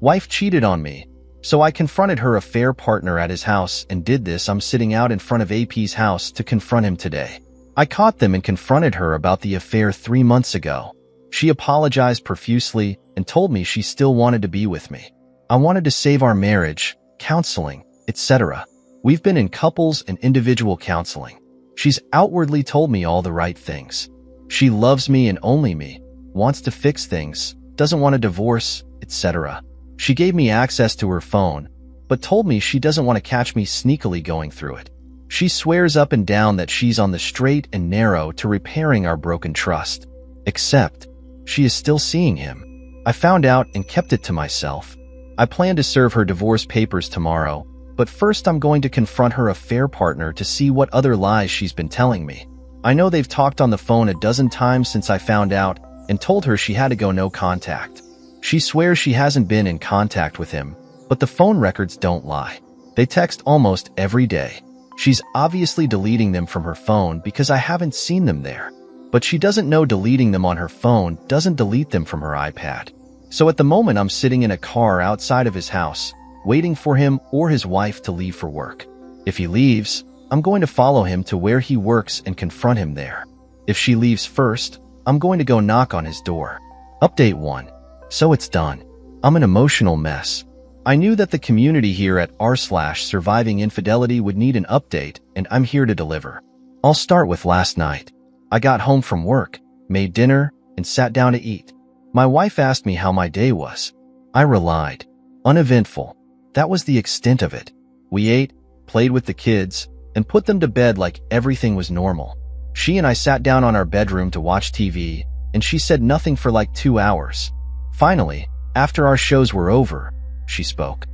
Wife cheated on me. So I confronted her affair partner at his house and did this. I'm sitting out in front of AP's house to confront him today. I caught them and confronted her about the affair 3 months ago. She apologized profusely and told me she still wanted to be with me. I wanted to save our marriage, counseling, etc. We've been in couples and individual counseling. She's outwardly told me all the right things. She loves me and only me, wants to fix things, doesn't want a divorce, etc. She gave me access to her phone, but told me she doesn't want to catch me sneakily going through it. She swears up and down that she's on the straight and narrow to repairing our broken trust. Except, she is still seeing him. I found out and kept it to myself. I plan to serve her divorce papers tomorrow, but first I'm going to confront her affair partner to see what other lies she's been telling me. I know they've talked on the phone a dozen times since I found out and told her she had to go no contact. She swears she hasn't been in contact with him, but the phone records don't lie. They text almost every day. She's obviously deleting them from her phone because I haven't seen them there. But she doesn't know deleting them on her phone doesn't delete them from her iPad. So at the moment I'm sitting in a car outside of his house, waiting for him or his wife to leave for work. If he leaves, I'm going to follow him to where he works and confront him there. If she leaves first, I'm going to go knock on his door. Update 1. So it's done. I'm an emotional mess. I knew that the community here at r/surviving infidelity would need an update, and I'm here to deliver. I'll start with last night. I got home from work, made dinner, and sat down to eat. My wife asked me how my day was. I relied. Uneventful. That was the extent of it. We ate, played with the kids, and put them to bed like everything was normal. She and I sat down on our bedroom to watch TV, and she said nothing for like 2 hours. Finally, after our shows were over, she spoke.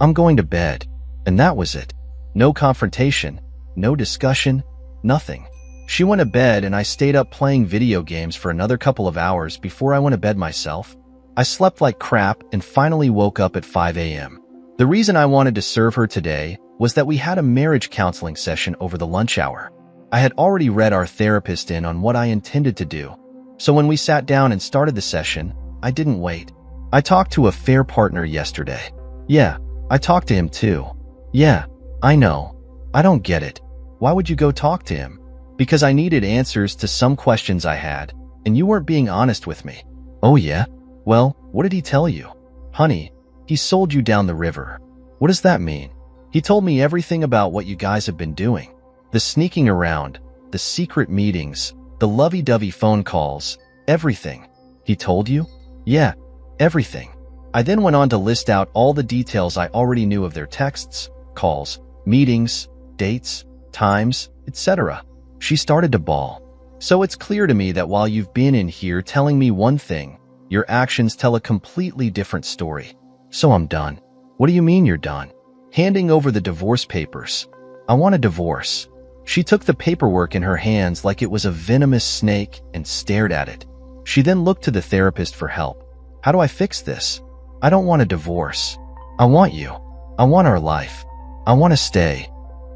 I'm going to bed. And that was it. No confrontation, no discussion, nothing. She went to bed and I stayed up playing video games for another couple of hours before I went to bed myself. I slept like crap and finally woke up at 5 a.m. The reason I wanted to serve her today was that we had a marriage counseling session over the lunch hour. I had already read our therapist in on what I intended to do. So when we sat down and started the session, I didn't wait. I talked to a affair partner yesterday. Yeah, I talked to him too. Yeah, I know. I don't get it. Why would you go talk to him? Because I needed answers to some questions I had, and you weren't being honest with me. Oh yeah? Well, what did he tell you? Honey, he sold you down the river. What does that mean? He told me everything about what you guys have been doing. The sneaking around, the secret meetings, the lovey-dovey phone calls, everything. He told you? Yeah, everything. I then went on to list out all the details I already knew of their texts, calls, meetings, dates, times, etc. She started to bawl. So it's clear to me that while you've been in here telling me one thing, your actions tell a completely different story. So I'm done. What do you mean you're done? Handing over the divorce papers. I want a divorce. She took the paperwork in her hands like it was a venomous snake and stared at it. She then looked to the therapist for help. How do I fix this? I don't want a divorce. I want you. I want our life. I want to stay.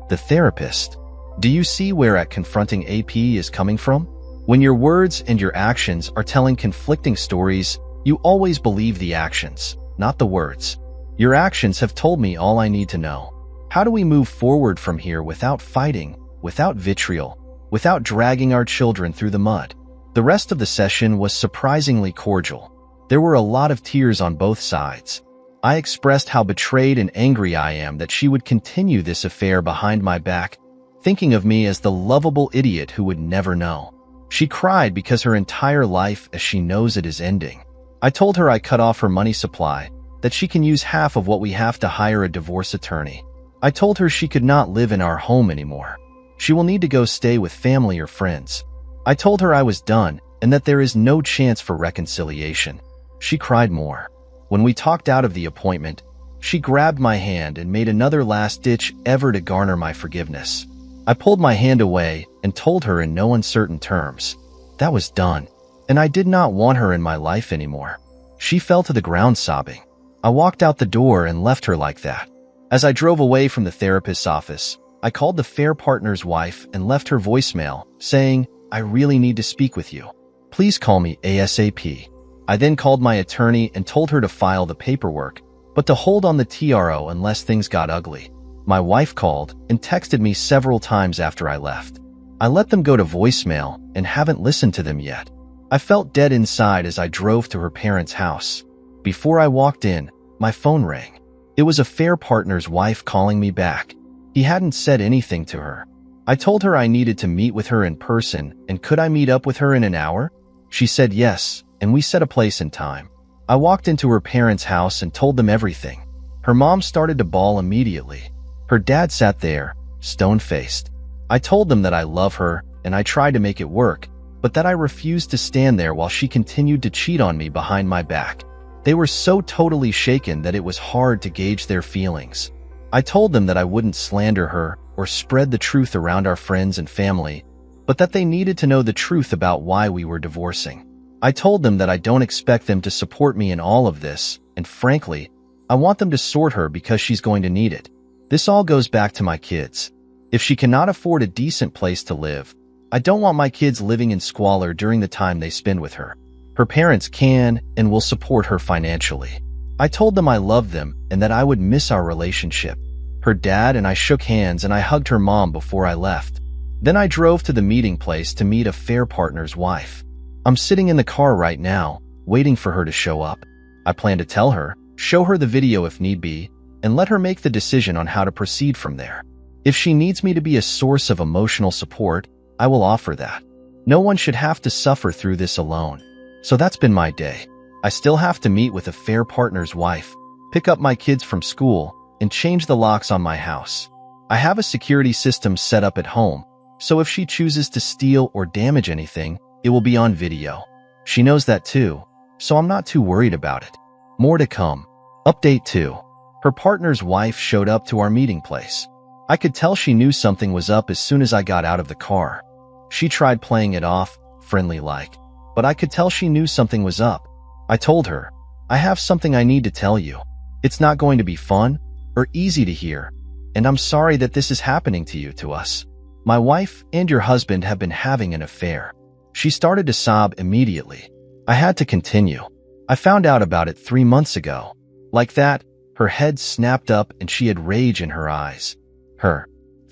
The therapist. Do you see where at confronting AP is coming from? When your words and your actions are telling conflicting stories, you always believe the actions, not the words. Your actions have told me all I need to know. How do we move forward from here without fighting, without vitriol, without dragging our children through the mud? The rest of the session was surprisingly cordial. There were a lot of tears on both sides. I expressed how betrayed and angry I am that she would continue this affair behind my back, thinking of me as the lovable idiot who would never know. She cried because her entire life as she knows it is ending. I told her I cut off her money supply, that she can use half of what we have to hire a divorce attorney. I told her she could not live in our home anymore. She will need to go stay with family or friends. I told her I was done and that there is no chance for reconciliation. She cried more. When we talked out of the appointment, she grabbed my hand and made another last-ditch effort to garner my forgiveness. I pulled my hand away and told her in no uncertain terms. That was done, and I did not want her in my life anymore. She fell to the ground sobbing. I walked out the door and left her like that. As I drove away from the therapist's office, I called the fair partner's wife and left her voicemail, saying, I really need to speak with you. Please call me ASAP. I then called my attorney and told her to file the paperwork, but to hold on the TRO unless things got ugly. My wife called and texted me several times after I left. I let them go to voicemail and haven't listened to them yet. I felt dead inside as I drove to her parents' house. Before I walked in, my phone rang. It was a affair partner's wife calling me back. He hadn't said anything to her. I told her I needed to meet with her in person and could I meet up with her in an hour? She said yes, and we set a place and time. I walked into her parents' house and told them everything. Her mom started to bawl immediately. Her dad sat there, stone-faced. I told them that I love her and I tried to make it work, but that I refused to stand there while she continued to cheat on me behind my back. They were so totally shaken that it was hard to gauge their feelings. I told them that I wouldn't slander her or spread the truth around our friends and family, but that they needed to know the truth about why we were divorcing. I told them that I don't expect them to support me in all of this, and frankly, I want them to sort her because she's going to need it. This all goes back to my kids. If she cannot afford a decent place to live, I don't want my kids living in squalor during the time they spend with her. Her parents can and will support her financially. I told them I loved them and that I would miss our relationship. Her dad and I shook hands and I hugged her mom before I left. Then I drove to the meeting place to meet a affair partner's wife. I'm sitting in the car right now, waiting for her to show up. I plan to tell her, show her the video if need be, and let her make the decision on how to proceed from there. If she needs me to be a source of emotional support, I will offer that. No one should have to suffer through this alone. So that's been my day. I still have to meet with a affair partner's wife, pick up my kids from school, and change the locks on my house. I have a security system set up at home, so if she chooses to steal or damage anything, it will be on video. She knows that too, so I'm not too worried about it. More to come. Update 2. Her partner's wife showed up to our meeting place. I could tell she knew something was up as soon as I got out of the car. She tried playing it off, friendly-like, but I could tell she knew something was up. I told her, I have something I need to tell you. It's not going to be fun or easy to hear, and I'm sorry that this is happening to us. My wife and your husband have been having an affair. She started to sob immediately. I had to continue. I found out about it 3 months ago. Like that, her head snapped up and she had rage in her eyes. Her,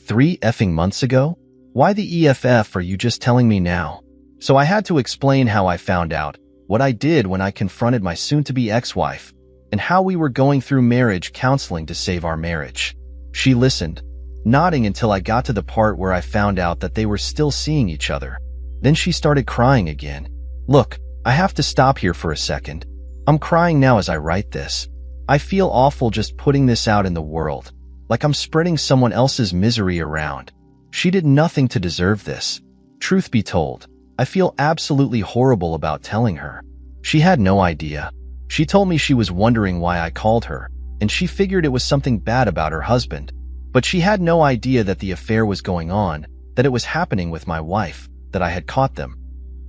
3 effing months ago? Why the EFF are you just telling me now? So I had to explain how I found out, what I did when I confronted my soon-to-be ex-wife, and how we were going through marriage counseling to save our marriage. She listened, nodding until I got to the part where I found out that they were still seeing each other. Then she started crying again. Look, I have to stop here for a second. I'm crying now as I write this. I feel awful just putting this out in the world, like I'm spreading someone else's misery around. She did nothing to deserve this. Truth be told, I feel absolutely horrible about telling her. She had no idea. She told me she was wondering why I called her, and she figured it was something bad about her husband. But she had no idea that the affair was going on, that it was happening with my wife, that I had caught them,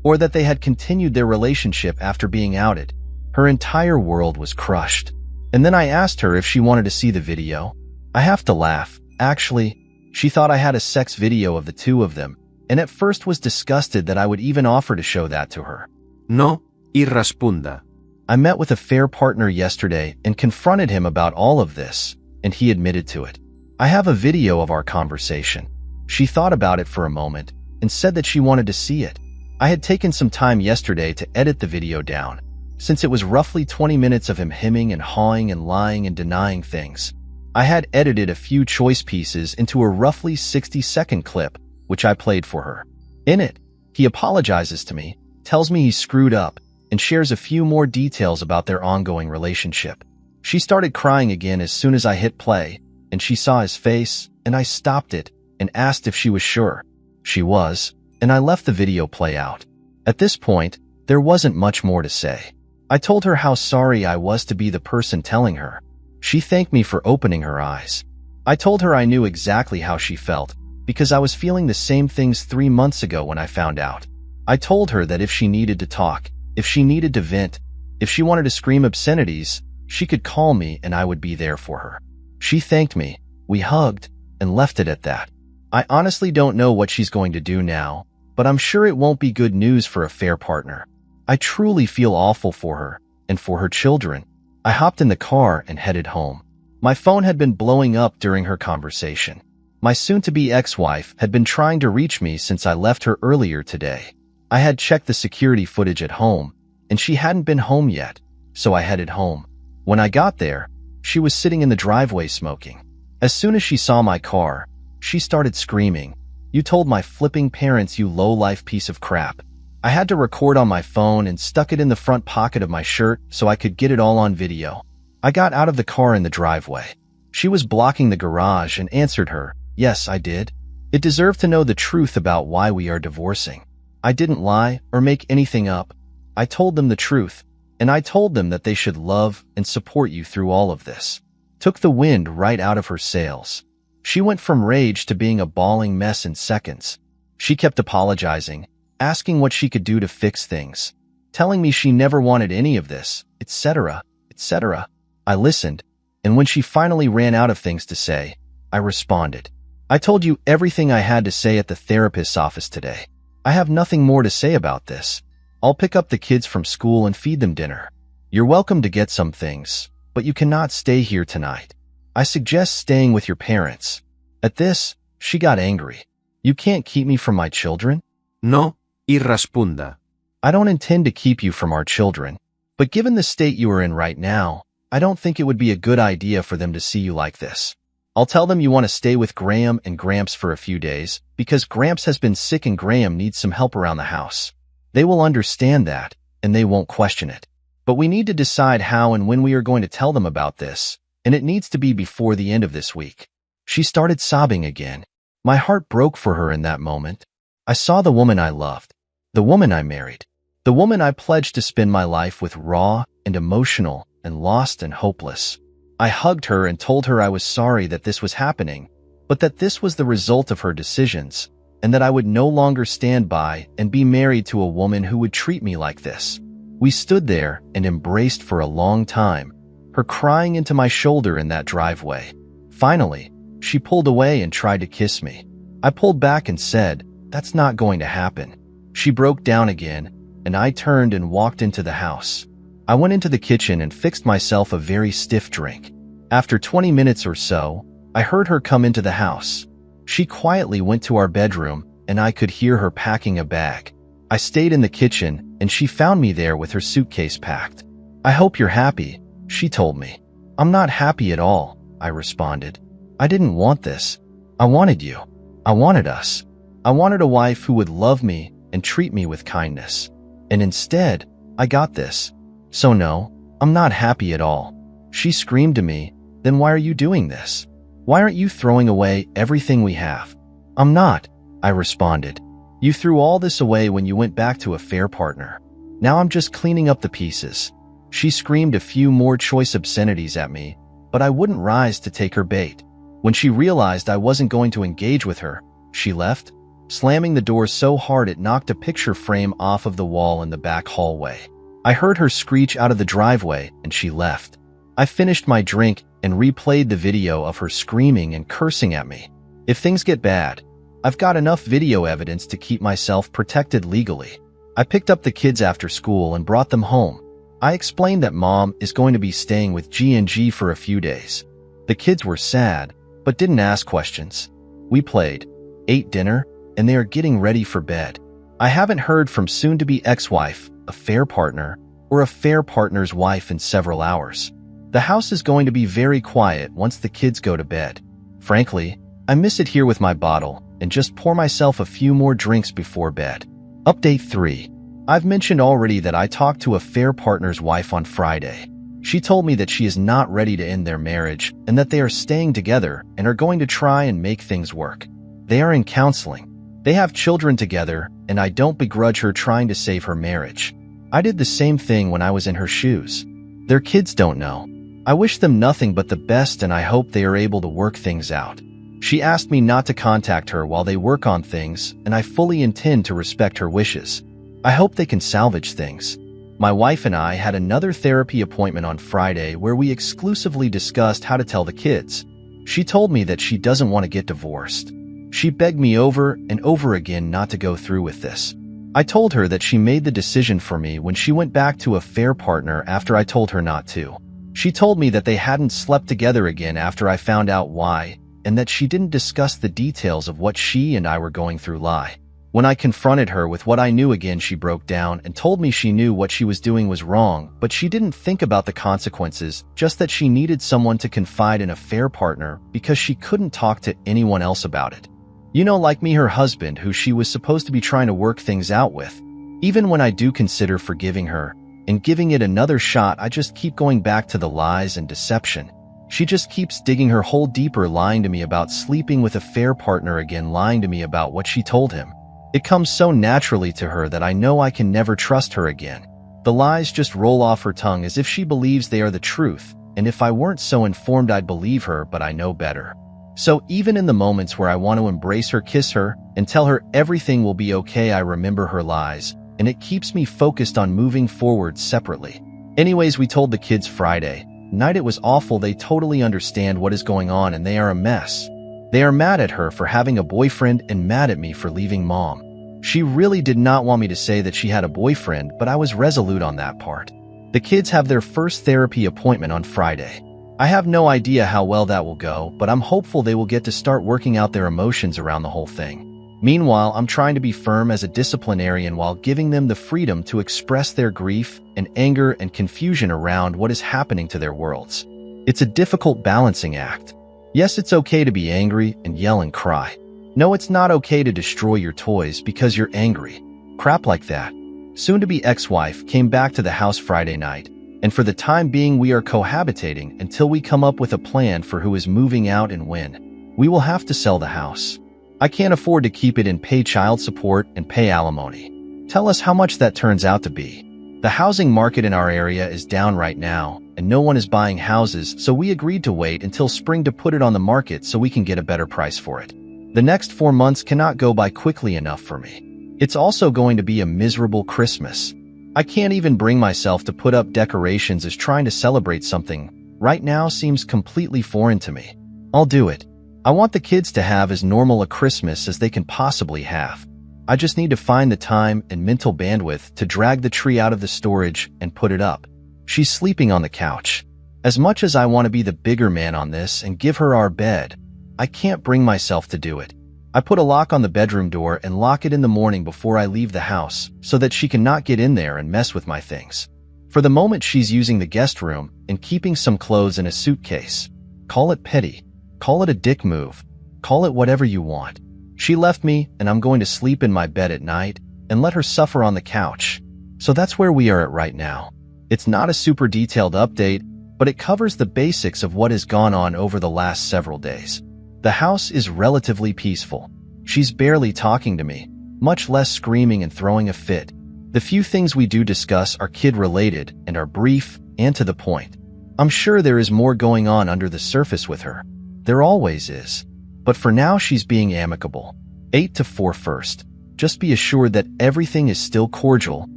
or that they had continued their relationship after being outed. Her entire world was crushed. And then I asked her if she wanted to see the video. I have to laugh. Actually, she thought I had a sex video of the two of them, and at first was disgusted that I would even offer to show that to her. No, y responda. I met with a affair partner yesterday and confronted him about all of this, and he admitted to it. I have a video of our conversation. She thought about it for a moment and said that she wanted to see it. I had taken some time yesterday to edit the video down, since it was roughly 20 minutes of him hemming and hawing and lying and denying things. I had edited a few choice pieces into a roughly 60-second clip, which I played for her. In it, he apologizes to me, tells me he screwed up, and shares a few more details about their ongoing relationship. She started crying again as soon as I hit play, and she saw his face, and I stopped it and asked if she was sure. She was, and I left the video play out. At this point, there wasn't much more to say. I told her how sorry I was to be the person telling her. She thanked me for opening her eyes. I told her I knew exactly how she felt, because I was feeling the same things 3 months ago when I found out. I told her that if she needed to talk, if she needed to vent, if she wanted to scream obscenities, she could call me and I would be there for her. She thanked me, we hugged, and left it at that. I honestly don't know what she's going to do now, but I'm sure it won't be good news for a affair partner. I truly feel awful for her and for her children. I hopped in the car and headed home. My phone had been blowing up during her conversation. My soon-to-be ex-wife had been trying to reach me since I left her earlier today. I had checked the security footage at home, and she hadn't been home yet, so I headed home. When I got there, she was sitting in the driveway smoking. As soon as she saw my car, she started screaming, "You told my flipping parents, you low-life piece of crap." I had to record on my phone and stuck it in the front pocket of my shirt so I could get it all on video. I got out of the car in the driveway. She was blocking the garage and answered her, "Yes, I did. It deserved to know the truth about why we are divorcing. I didn't lie or make anything up. I told them the truth, and I told them that they should love and support you through all of this." Took the wind right out of her sails. She went from rage to being a bawling mess in seconds. She kept apologizing, asking what she could do to fix things, telling me she never wanted any of this, etc., etc. I listened, and when she finally ran out of things to say, I responded. "I told you everything I had to say at the therapist's office today. I have nothing more to say about this. I'll pick up the kids from school and feed them dinner. You're welcome to get some things, but you cannot stay here tonight. I suggest staying with your parents." At this, she got angry. "You can't keep me from my children?" No, y responda. "I don't intend to keep you from our children, but given the state you are in right now, I don't think it would be a good idea for them to see you like this. I'll tell them you want to stay with Graham and Gramps for a few days because Gramps has been sick and Graham needs some help around the house. They will understand that, and they won't question it. But we need to decide how and when we are going to tell them about this, and it needs to be before the end of this week." She started sobbing again. My heart broke for her in that moment. I saw the woman I loved, the woman I married, the woman I pledged to spend my life with, raw and emotional and lost and hopeless. I hugged her and told her I was sorry that this was happening, but that this was the result of her decisions, and that I would no longer stand by and be married to a woman who would treat me like this. We stood there and embraced for a long time, her crying into my shoulder in that driveway. Finally, she pulled away and tried to kiss me. I pulled back and said, "That's not going to happen." She broke down again, and I turned and walked into the house. I went into the kitchen and fixed myself a very stiff drink. After 20 minutes or so, I heard her come into the house. She quietly went to our bedroom, and I could hear her packing a bag. I stayed in the kitchen, and she found me there with her suitcase packed. "I hope you're happy," she told me. "I'm not happy at all," I responded. "I didn't want this. I wanted you. I wanted us. I wanted a wife who would love me and treat me with kindness. And instead, I got this. So no, I'm not happy at all." She screamed to me, "Then why are you doing this? Why aren't you throwing away everything we have?" "I'm not," I responded. "You threw all this away when you went back to a fair partner. Now I'm just cleaning up the pieces." She screamed a few more choice obscenities at me, but I wouldn't rise to take her bait. When she realized I wasn't going to engage with her, she left, slamming the door so hard it knocked a picture frame off of the wall in the back hallway. I heard her screech out of the driveway, and she left. I finished my drink and replayed the video of her screaming and cursing at me. If things get bad, I've got enough video evidence to keep myself protected legally. I picked up the kids after school and brought them home. I explained that Mom is going to be staying with G&G for a few days. The kids were sad, but didn't ask questions. We played, ate dinner, and they are getting ready for bed. I haven't heard from soon-to-be ex-wife, a fair partner, or a fair partner's wife in several hours. The house is going to be very quiet once the kids go to bed. Frankly, I miss it here with my bottle and just pour myself a few more drinks before bed. Update 3. I've mentioned already that I talked to a fair partner's wife on Friday. She told me that she is not ready to end their marriage and that they are staying together and are going to try and make things work. They are in counseling. They have children together, and I don't begrudge her trying to save her marriage. I did the same thing when I was in her shoes. Their kids don't know. I wish them nothing but the best, and I hope they are able to work things out. She asked me not to contact her while they work on things, and I fully intend to respect her wishes. I hope they can salvage things. My wife and I had another therapy appointment on Friday where we exclusively discussed how to tell the kids. She told me that she doesn't want to get divorced. She begged me over and over again not to go through with this. I told her that she made the decision for me when she went back to a fair partner after I told her not to. She told me that they hadn't slept together again after I found out why, and that she didn't discuss the details of what she and I were going through lie. When I confronted her with what I knew again, she broke down and told me she knew what she was doing was wrong, but she didn't think about the consequences, just that she needed someone to confide in a fair partner because she couldn't talk to anyone else about it. You know, like me, her husband, who she was supposed to be trying to work things out with. Even when I do consider forgiving her and giving it another shot, I just keep going back to the lies and deception. She just keeps digging her hole deeper, lying to me about sleeping with a fair partner again, lying to me about what she told him. It comes so naturally to her that I know I can never trust her again. The lies just roll off her tongue as if she believes they are the truth, and if I weren't so informed I'd believe her, but I know better. So even in the moments where I want to embrace her, kiss her, and tell her everything will be okay, I remember her lies, and it keeps me focused on moving forward separately. Anyways, we told the kids Friday night it was awful. They totally understand what is going on and they are a mess. They are mad at her for having a boyfriend and mad at me for leaving mom. She really did not want me to say that she had a boyfriend, but I was resolute on that part. The kids have their first therapy appointment on Friday. I have no idea how well that will go, but I'm hopeful they will get to start working out their emotions around the whole thing. Meanwhile, I'm trying to be firm as a disciplinarian while giving them the freedom to express their grief and anger and confusion around what is happening to their worlds. It's a difficult balancing act. Yes, it's okay to be angry and yell and cry. No, it's not okay to destroy your toys because you're angry. Crap like that. Soon-to-be ex-wife came back to the house Friday night, and for the time being we are cohabitating until we come up with a plan for who is moving out and when. We will have to sell the house. I can't afford to keep it and pay child support and pay alimony. Tell us how much that turns out to be. The housing market in our area is down right now, and no one is buying houses, so we agreed to wait until spring to put it on the market so we can get a better price for it. The next 4 months cannot go by quickly enough for me. It's also going to be a miserable Christmas. I can't even bring myself to put up decorations, as trying to celebrate something right now seems completely foreign to me. I'll do it. I want the kids to have as normal a Christmas as they can possibly have. I just need to find the time and mental bandwidth to drag the tree out of the storage and put it up. She's sleeping on the couch. As much as I want to be the bigger man on this and give her our bed, I can't bring myself to do it. I put a lock on the bedroom door and lock it in the morning before I leave the house so that she cannot get in there and mess with my things. For the moment, she's using the guest room and keeping some clothes in a suitcase. Call it petty. Call it a dick move. Call it whatever you want. She left me and I'm going to sleep in my bed at night and let her suffer on the couch. So that's where we are at right now. It's not a super detailed update, but it covers the basics of what has gone on over the last several days. The house is relatively peaceful. She's barely talking to me, much less screaming and throwing a fit. The few things we do discuss are kid-related and are brief and to the point. I'm sure there is more going on under the surface with her. There always is. But for now, she's being amicable. 8 to 4 first. Just be assured that everything is still cordial,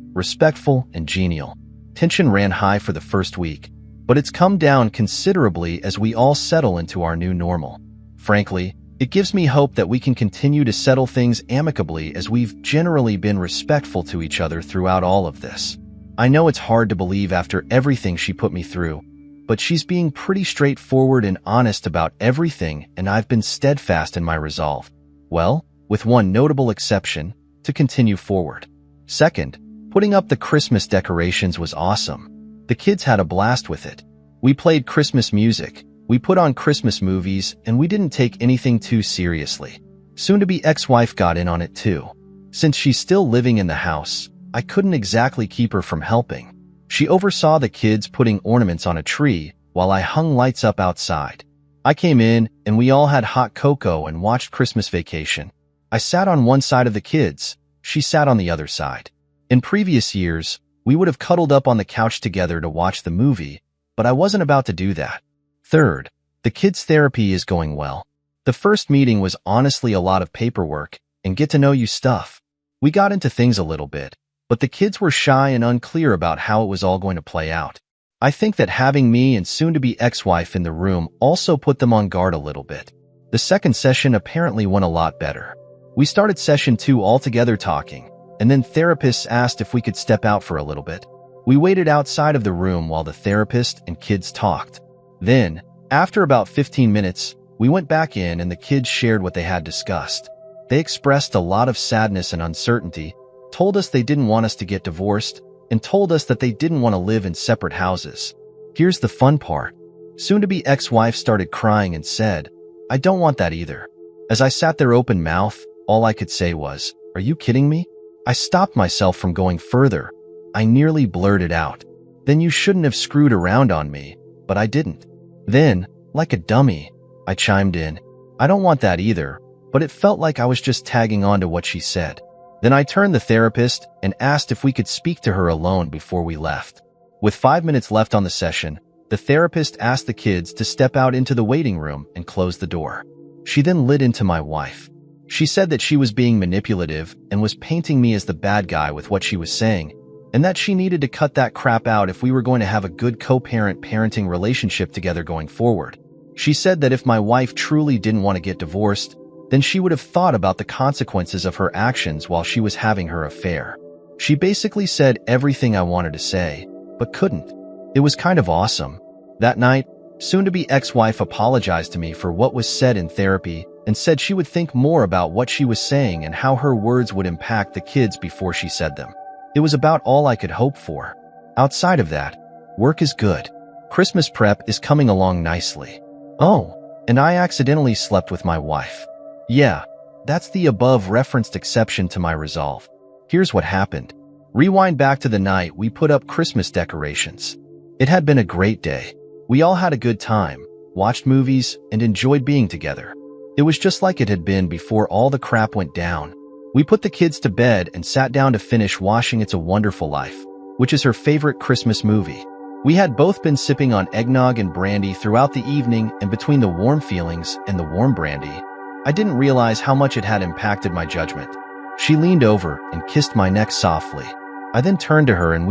respectful, and genial. Tension ran high for the first week, but it's come down considerably as we all settle into our new normal. Frankly, it gives me hope that we can continue to settle things amicably as we've generally been respectful to each other throughout all of this. I know it's hard to believe after everything she put me through, but she's being pretty straightforward and honest about everything, and I've been steadfast in my resolve. Well, with one notable exception, to continue forward. Second, putting up the Christmas decorations was awesome. The kids had a blast with it. We played Christmas music. We put on Christmas movies, and we didn't take anything too seriously. Soon-to-be ex-wife got in on it too. Since she's still living in the house, I couldn't exactly keep her from helping. She oversaw the kids putting ornaments on a tree while I hung lights up outside. I came in, and we all had hot cocoa and watched Christmas Vacation. I sat on one side of the kids. She sat on the other side. In previous years, we would have cuddled up on the couch together to watch the movie, but I wasn't about to do that. Third, the kids' therapy is going well. The first meeting was honestly a lot of paperwork and get-to-know-you stuff. We got into things a little bit, but the kids were shy and unclear about how it was all going to play out. I think that having me and soon-to-be ex-wife in the room also put them on guard a little bit. The second session apparently went a lot better. We started session 2 all together talking, and then therapists asked if we could step out for a little bit. We waited outside of the room while the therapist and kids talked. Then, after about 15 minutes, we went back in and the kids shared what they had discussed. They expressed a lot of sadness and uncertainty, told us they didn't want us to get divorced, and told us that they didn't want to live in separate houses. Here's the fun part. Soon-to-be ex-wife started crying and said, "I don't want that either." As I sat there open mouth, all I could say was, "Are you kidding me?" I stopped myself from going further. I nearly blurted out, "Then you shouldn't have screwed around on me," but I didn't. Then, like a dummy, I chimed in, "I don't want that either," but it felt like I was just tagging on to what she said. Then I turned the therapist and asked if we could speak to her alone before we left. With 5 minutes left on the session, the therapist asked the kids to step out into the waiting room and close the door. She then lit into my wife. She said that she was being manipulative and was painting me as the bad guy with what she was saying, and that she needed to cut that crap out if we were going to have a good co-parent parenting relationship together going forward. She said that if my wife truly didn't want to get divorced, then she would have thought about the consequences of her actions while she was having her affair. She basically said everything I wanted to say, but couldn't. It was kind of awesome. That night, soon-to-be ex-wife apologized to me for what was said in therapy and said she would think more about what she was saying and how her words would impact the kids before she said them. It was about all I could hope for. Outside of that, work is good. Christmas prep is coming along nicely. Oh, and I accidentally slept with my wife. Yeah, that's the above-referenced exception to my resolve. Here's what happened. Rewind back to the night we put up Christmas decorations. It had been a great day. We all had a good time, watched movies, and enjoyed being together. It was just like it had been before all the crap went down. We put the kids to bed and sat down to finish watching It's a Wonderful Life, which is her favorite Christmas movie. We had both been sipping on eggnog and brandy throughout the evening, and between the warm feelings and the warm brandy, I didn't realize how much it had impacted my judgment. She leaned over and kissed my neck softly. I then turned to her and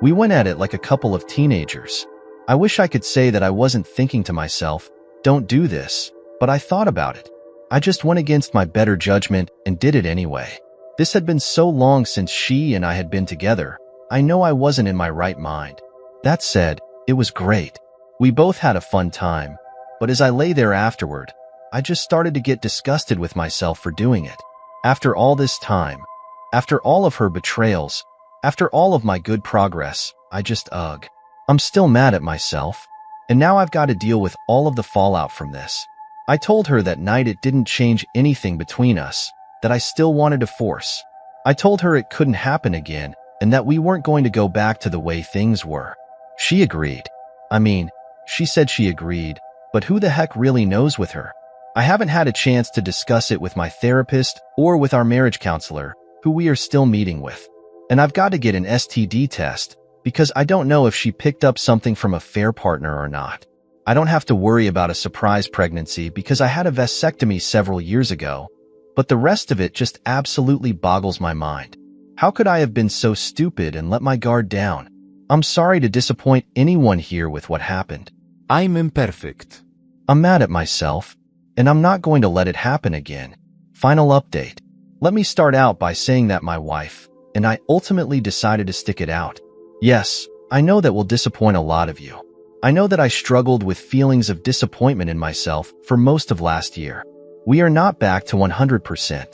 we went at it like a couple of teenagers. I wish I could say that I wasn't thinking to myself, "Don't do this," but I thought about it. I just went against my better judgment and did it anyway. This had been so long since she and I had been together. I know I wasn't in my right mind. That said, it was great. We both had a fun time, but as I lay there afterward, I just started to get disgusted with myself for doing it. After all this time, after all of her betrayals, after all of my good progress, I'm still mad at myself, and now I've got to deal with all of the fallout from this. I told her that night it didn't change anything between us, that I still wanted to force. I told her it couldn't happen again, and that we weren't going to go back to the way things were. She agreed. She said she agreed, but who the heck really knows with her? I haven't had a chance to discuss it with my therapist or with our marriage counselor, who we are still meeting with. And I've got to get an STD test, because I don't know if she picked up something from a fair partner or not. I don't have to worry about a surprise pregnancy because I had a vasectomy several years ago, but the rest of it just absolutely boggles my mind. How could I have been so stupid and let my guard down? I'm sorry to disappoint anyone here with what happened. I'm imperfect. I'm mad at myself, and I'm not going to let it happen again. Final update. Let me start out by saying that my wife and I ultimately decided to stick it out. Yes, I know that will disappoint a lot of you. I know that I struggled with feelings of disappointment in myself for most of last year. We are not back to 100%,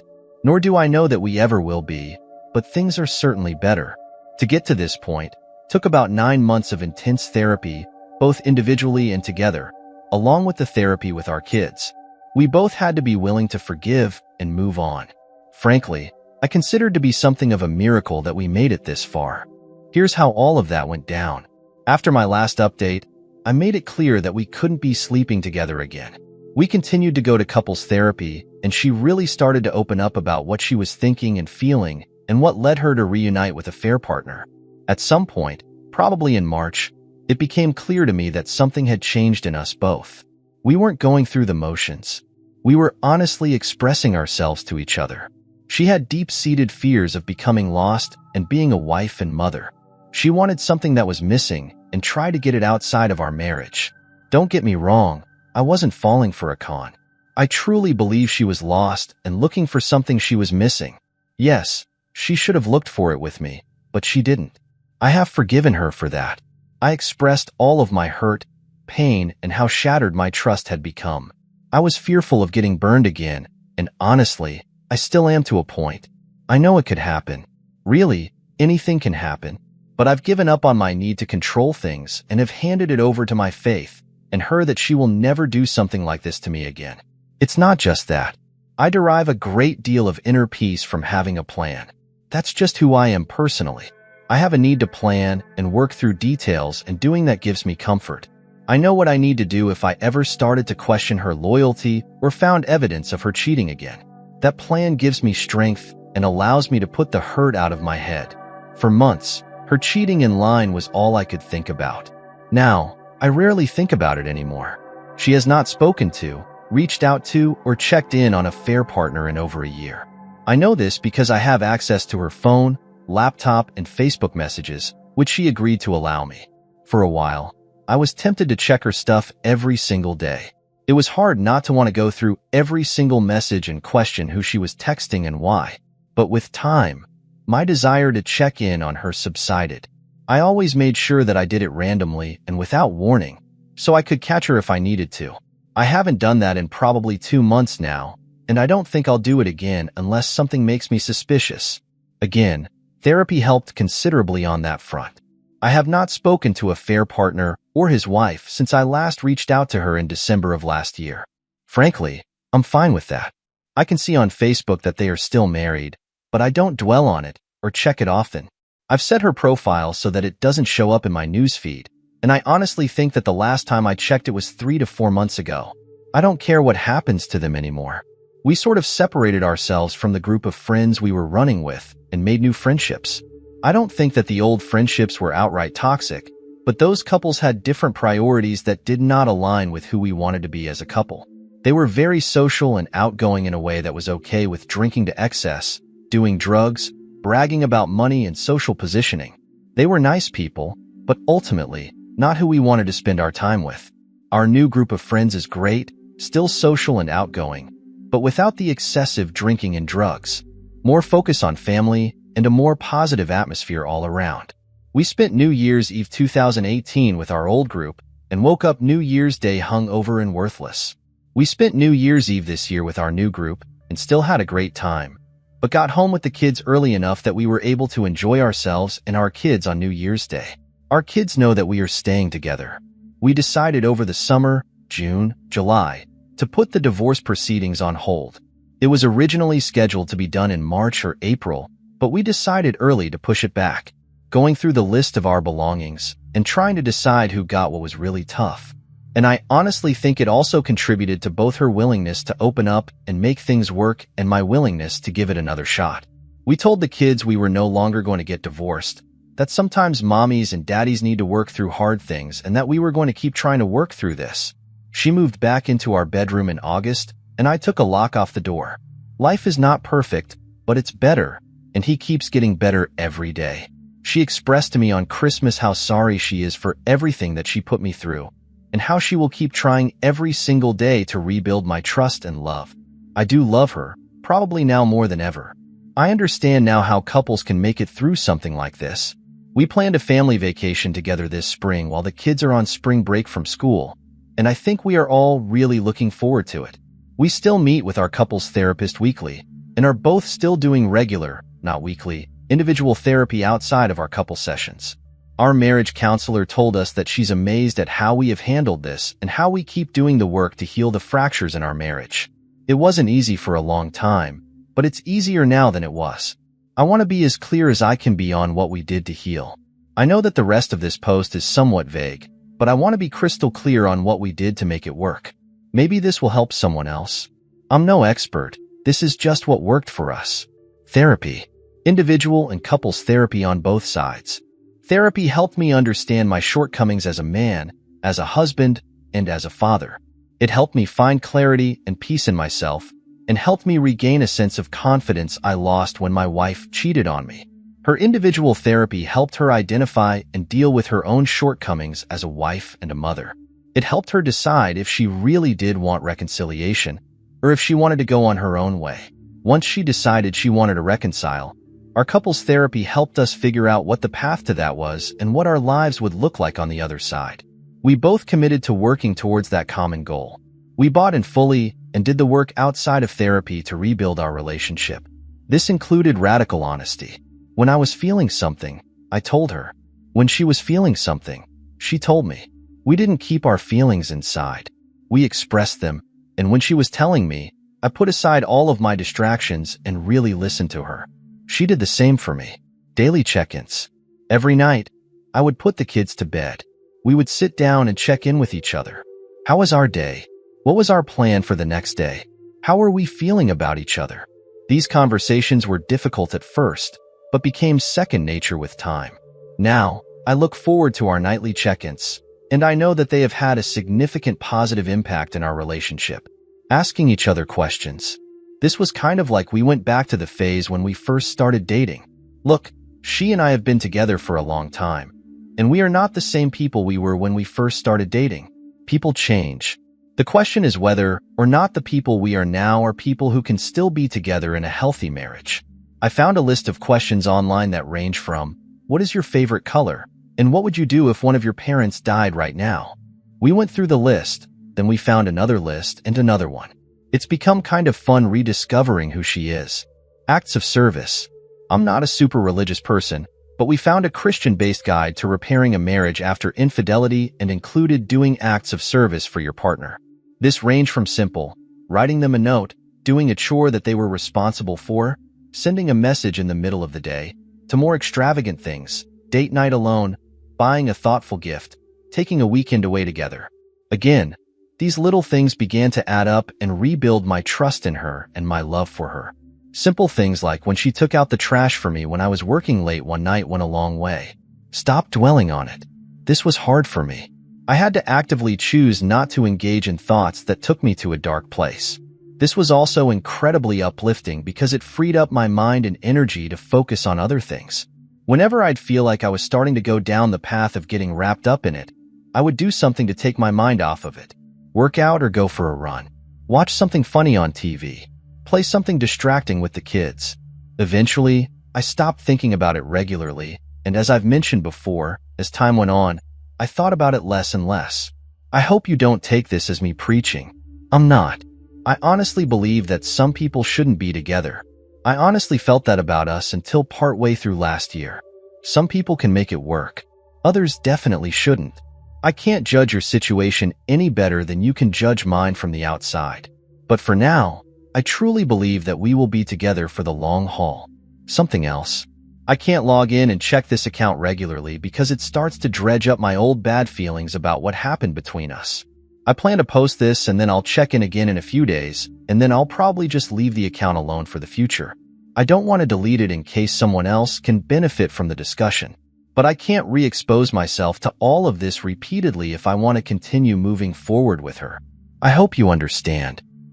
nor do I know that we ever will be, but things are certainly better. To get to this point, took about 9 months of intense therapy, both individually and together, along with the therapy with our kids. We both had to be willing to forgive and move on. Frankly, I consider it to be something of a miracle that we made it this far. Here's how all of that went down. After my last update, I made it clear that we couldn't be sleeping together again. We continued to go to couples therapy, and she really started to open up about what she was thinking and feeling and what led her to reunite with a fair partner. At some point, probably in March, it became clear to me that something had changed in us both. We weren't going through the motions. We were honestly expressing ourselves to each other. She had deep-seated fears of becoming lost and being a wife and mother. She wanted something that was missing and tried to get it outside of our marriage. Don't get me wrong, I wasn't falling for a con. I truly believe she was lost and looking for something she was missing. Yes, She should have looked for it with me, but she didn't. I have forgiven her for that. I expressed all of my hurt, pain, and how shattered my trust had become. I was fearful of getting burned again, and honestly, I still am to a point. I know it could happen. Really, anything can happen. But I've given up on my need to control things and have handed it over to my faith and her that she will never do something like this to me again. It's not just that. I derive a great deal of inner peace from having a plan. That's just who I am personally. I have a need to plan and work through details, and doing that gives me comfort. I know what I need to do if I ever started to question her loyalty or found evidence of her cheating again. That plan gives me strength and allows me to put the hurt out of my head. For months, her cheating in line was all I could think about. Now, I rarely think about it anymore. She has not spoken to, reached out to, or checked in on a affair partner in over a year. I know this because I have access to her phone, laptop, and Facebook messages, which she agreed to allow me. For a while, I was tempted to check her stuff every single day. It was hard not to want to go through every single message and question who she was texting and why. But with time, my desire to check in on her subsided. I always made sure that I did it randomly and without warning, so I could catch her if I needed to. I haven't done that in probably 2 months now, and I don't think I'll do it again unless something makes me suspicious. Again, therapy helped considerably on that front. I have not spoken to a affair partner or his wife since I last reached out to her in December of last year. Frankly, I'm fine with that. I can see on Facebook that they are still married, but I don't dwell on it or check it often. I've set her profile so that it doesn't show up in my newsfeed, and I honestly think that the last time I checked it was 3 to 4 months ago. I don't care what happens to them anymore. We sort of separated ourselves from the group of friends we were running with and made new friendships. I don't think that the old friendships were outright toxic, but those couples had different priorities that did not align with who we wanted to be as a couple. They were very social and outgoing in a way that was okay with drinking to excess, doing drugs, bragging about money, and social positioning. They were nice people, but ultimately, not who we wanted to spend our time with. Our new group of friends is great, still social and outgoing, but without the excessive drinking and drugs. More focus on family and a more positive atmosphere all around. We spent New Year's Eve 2018 with our old group and woke up New Year's Day hungover and worthless. We spent New Year's Eve this year with our new group and still had a great time, but got home with the kids early enough that we were able to enjoy ourselves and our kids on New Year's Day. Our kids know that we are staying together. We decided over the summer, June, July, to put the divorce proceedings on hold. It was originally scheduled to be done in March or April, but we decided early to push it back, going through the list of our belongings and trying to decide who got what was really tough. And I honestly think it also contributed to both her willingness to open up and make things work and my willingness to give it another shot. We told the kids we were no longer going to get divorced, that sometimes mommies and daddies need to work through hard things, and that we were going to keep trying to work through this. She moved back into our bedroom in August, and I took a lock off the door. Life is not perfect, but it's better, and he keeps getting better every day. She expressed to me on Christmas how sorry she is for everything that she put me through, and how she will keep trying every single day to rebuild my trust and love. I do love her, probably now more than ever. I understand now how couples can make it through something like this. We planned a family vacation together this spring while the kids are on spring break from school, and I think we are all really looking forward to it. We still meet with our couples therapist weekly, and are both still doing regular, not weekly, individual therapy outside of our couple sessions. Our marriage counselor told us that she's amazed at how we have handled this and how we keep doing the work to heal the fractures in our marriage. It wasn't easy for a long time, but it's easier now than it was. I want to be as clear as I can be on what we did to heal. I know that the rest of this post is somewhat vague, but I want to be crystal clear on what we did to make it work. Maybe this will help someone else. I'm no expert. This is just what worked for us. Therapy. Individual and couples therapy on both sides. Therapy helped me understand my shortcomings as a man, as a husband, and as a father. It helped me find clarity and peace in myself, and helped me regain a sense of confidence I lost when my wife cheated on me. Her individual therapy helped her identify and deal with her own shortcomings as a wife and a mother. It helped her decide if she really did want reconciliation, or if she wanted to go on her own way. Once she decided she wanted to reconcile, Our couples therapy helped us figure out what the path to that was and what our lives would look like on the other side. We both committed to working towards that common goal. We bought in fully and did the work outside of therapy to rebuild our relationship. This included radical honesty. When I was feeling something, I told her. When she was feeling something, she told me. We didn't keep our feelings inside. We expressed them, and when she was telling me, I put aside all of my distractions and really listened to her. She did the same for me. Daily check-ins. Every night, I would put the kids to bed. We would sit down and check in with each other. How was our day? What was our plan for the next day? How were we feeling about each other? These conversations were difficult at first, but became second nature with time. Now, I look forward to our nightly check-ins, and I know that they have had a significant positive impact in our relationship. Asking each other questions. This was kind of like we went back to the phase when we first started dating. Look, she and I have been together for a long time, and we are not the same people we were when we first started dating. People change. The question is whether or not the people we are now are people who can still be together in a healthy marriage. I found a list of questions online that range from, what is your favorite color? And what would you do if one of your parents died right now? We went through the list, then we found another list and another one. It's become kind of fun rediscovering who she is. Acts of service. I'm not a super religious person, but we found a Christian-based guide to repairing a marriage after infidelity and included doing acts of service for your partner. This ranged from simple, writing them a note, doing a chore that they were responsible for, sending a message in the middle of the day, to more extravagant things, date night alone, buying a thoughtful gift, taking a weekend away together. Again, these little things began to add up and rebuild my trust in her and my love for her. Simple things like when she took out the trash for me when I was working late one night went a long way. Stop dwelling on it. This was hard for me. I had to actively choose not to engage in thoughts that took me to a dark place. This was also incredibly uplifting because it freed up my mind and energy to focus on other things. Whenever I'd feel like I was starting to go down the path of getting wrapped up in it, I would do something to take my mind off of it. Work out or go for a run. Watch something funny on TV. Play something distracting with the kids. Eventually, I stopped thinking about it regularly, and as I've mentioned before, as time went on, I thought about it less and less. I hope you don't take this as me preaching. I'm not. I honestly believe that some people shouldn't be together. I honestly felt that about us until partway through last year. Some people can make it work. Others definitely shouldn't. I can't judge your situation any better than you can judge mine from the outside. But for now, I truly believe that we will be together for the long haul. Something else. I can't log in and check this account regularly because it starts to dredge up my old bad feelings about what happened between us. I plan to post this and then I'll check in again in a few days, and then I'll probably just leave the account alone for the future. I don't want to delete it in case someone else can benefit from the discussion. But I can't re-expose myself to all of this repeatedly if I want to continue moving forward with her. I hope you understand.